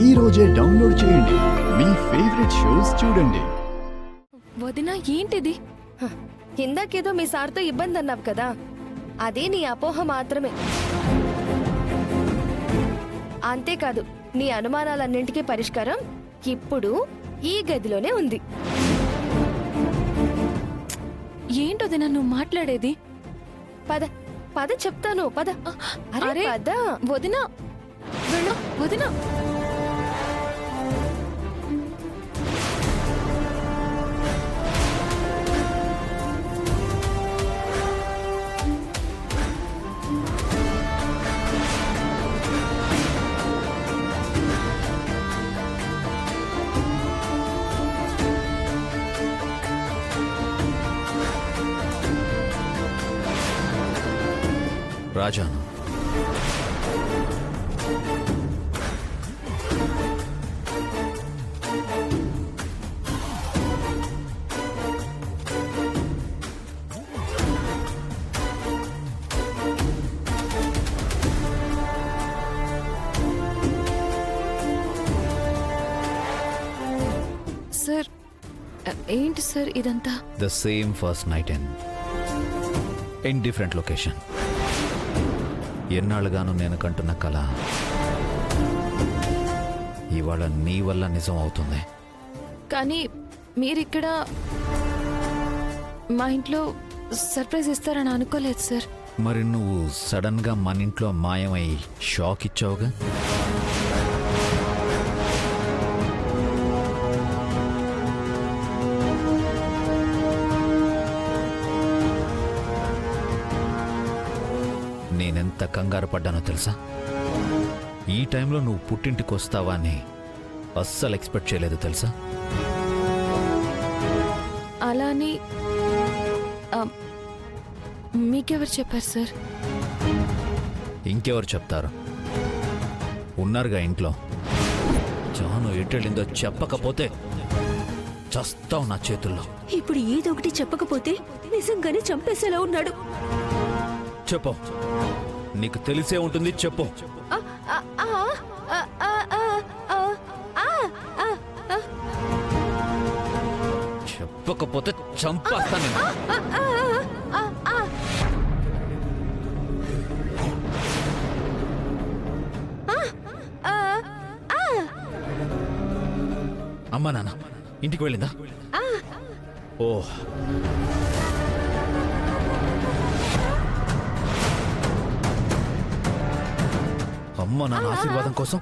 ఈ రోజే డౌన్లోడ్ చేయండి. మీ ఫేవరెట్ షోస్ చూడండి. వదినా ఏంటిది? ఇందాకేదో మీ సార్తో ఇబ్బంది అన్నావు కదా, అదే నీ అపోహ మాత్రమే. అంతేకాదు, నీ అనుమానాలన్నింటికీ పరిష్కారం ఇప్పుడు ఈ గదిలోనే ఉంది. ఏంటోదినా నువ్వు మాట్లాడేది? పద పద చెప్తాను, పద. అరే పద. వదినా వదినా రాజాను సార్, ఏంటి సార్ ఇదంతా? The same first night in different location. ఎన్నాళ్ళుగాను నేను కంటున్న కళ ఇవాళ నీ వల్ల నిజం అవుతుంది. కానీ మీరిక్కడ మా ఇంట్లో సర్ప్రైజ్ ఇస్తారని అనుకోలేదు సార్. మరి నువ్వు సడన్ గా మన ఇంట్లో మాయమై షాక్ ఇచ్చావుగా. నేనెంత కంగారు పడ్డానో తెలుసా? ఈ టైంలో నువ్వు పుట్టింటికి వస్తావా అని అస్సలు ఎక్స్పెక్ట్ చేయలేదు తెలుసా. అలాని మీకెవరు చెప్పారు సార్? ఇంకెవరు చెప్తారు? ఉన్నారుగా ఇంట్లో. జాను ఎటెళ్ళిందో చెప్పకపోతే చస్తావు నా చేతుల్లో. ఇప్పుడు ఏదో ఒకటి చెప్పకపోతే నిజంగానే చంపేసేలా ఉన్నాడు. చెప్పు, నీకు తెలిసే ఉంటుంది, చెప్పు. చెప్పకపోతే చంపేస్తాను. అమ్మా నాన్న ఇంటికి వెళ్ళిందా? ఓ, అమ్మ నాన్న ఆశీర్వాదం కోసం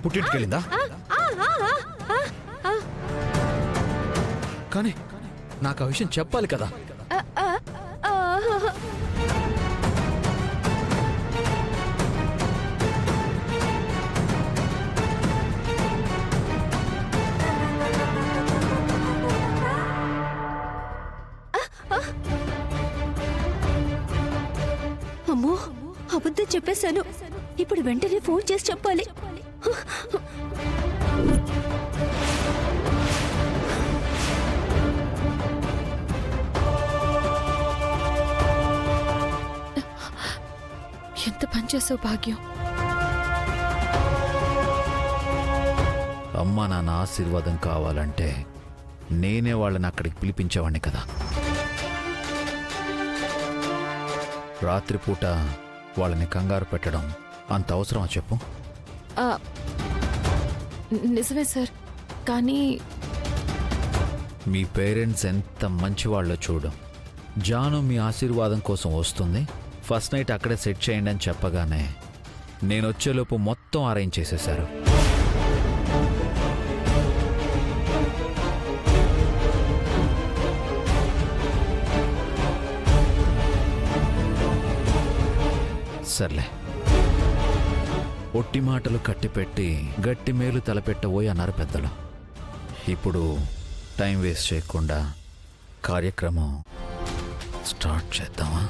పుట్టింటికి వెళ్ళిందా? కానీ నాకు ఆ విషయం చెప్పాలి కదా. అమ్మో, అబద్ధం చెప్పేశాను. ఇప్పుడు వెంటనే ఫోన్ చేసి చెప్పాలి. ఎంత పనిచేసావు భాగ్యం. అమ్మా నాన్న ఆశీర్వాదం కావాలంటే నేనే వాళ్ళని అక్కడికి పిలిపించేవాడిని కదా. రాత్రిపూట వాళ్ళని కంగారు పెట్టడం అంత అవసరమా చెప్పు? నిజమే సార్, కానీ మీ పేరెంట్స్ ఎంత మంచివాళ్ళో చూడు. జాను మీ ఆశీర్వాదం కోసం వస్తుంది, ఫస్ట్ నైట్ అక్కడే సెట్ చేయండి అని చెప్పగానే నేను వచ్చేలోపు మొత్తం అరేంజ్ చేసేశారు. సర్లే, ఒట్టి మాటలు కట్టిపెట్టి గట్టి మేలు తలపెట్టబోయి అన్నారు పెద్దలు. ఇప్పుడు టైం వేస్ట్ చేయకుండా కార్యక్రమం స్టార్ట్ చేద్దామా?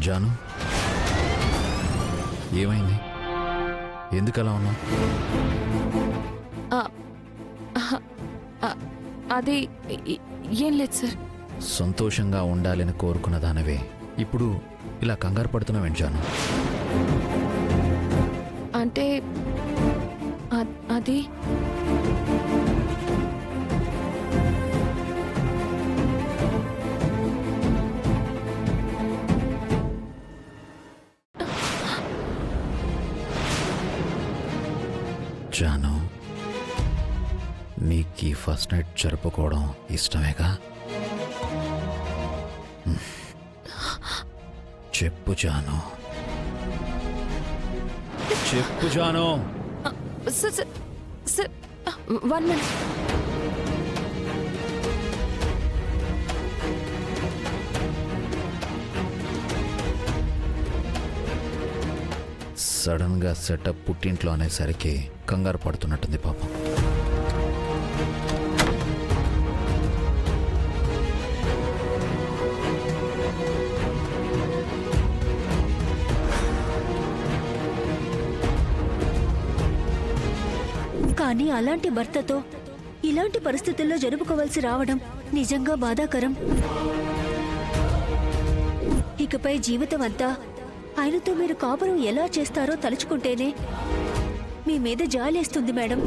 జాను ఏమైంది? ఎందుకు అలా ఉన్నావు? ఆ, ఆహా, ఆ, అది ఏం లేదు సార్. సంతోషంగా ఉండాలని కోరుకున్న దానవే ఇప్పుడు ఇలా కంగారు పడుతున్నావేంటి జాను? అంటే అది జాను నీకు ఈ ఫస్ట్ నైట్ జరుపుకోవడం ఇష్టమేగా? చెప్పు జాను, చెప్పు జాను. Sir sir sir 1 minute. Sudden గా సెటప్ పుట్టింట్లో అనేసరికి కంగారు పడుతున్నట్టుంది పాపం. కానీ అలాంటి భర్తతో ఇలాంటి పరిస్థితుల్లో జరుపుకోవాల్సి రావడం నిజంగా బాధాకరం. ఇకపై జీవితం అంతా ఆయనతో మీరు కాపురం ఎలా చేస్తారో తలుచుకుంటేనే మీ మీద జాలేస్తుంది మేడం.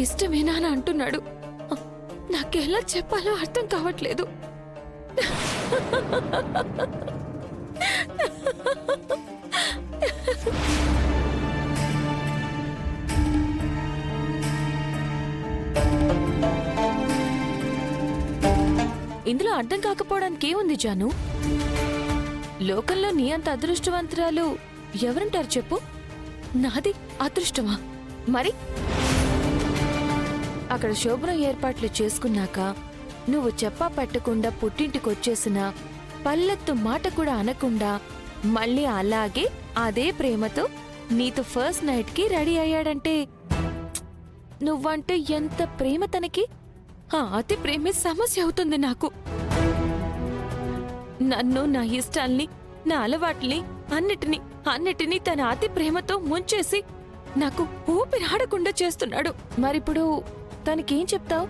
ఇష్టమేనా అని అంటున్నాడు. నాకెలా చెప్పాలో అర్థం కావట్లేదు. ఇందులో అర్థం కాకపోవడానికి ఏముంది జాను? లోకంలో నీ అంత అదృష్టవంతురాలు ఎవరుంటారు చెప్పు? నాది అదృష్టమా? మరి అక్కడ శోభనం ఏర్పాట్లు చేసుకున్నాక నువ్వు చెప్పా పెట్టకుండా పుట్టింటికొచ్చేసినా పల్లెత్తు మాట కూడా అనకుండా మళ్ళీ అలాగే అదే ప్రేమతో నీతో ఫస్ట్ నైట్ కి రెడీ అయ్యాడంటే నువ్వంటే ఎంత ప్రేమ తనకి? ఆ అతి ప్రేమే సమస్య అవుతుంది నాకు. నన్ను, నా ఇష్టాల్ని, నా అలవాట్ని అన్నిటినీ తన అతి ప్రేమతో ముంచేసి నాకు ఊపిరాడకుండా చేస్తున్నాడు. మరిప్పుడు తనకేం చెప్తావు?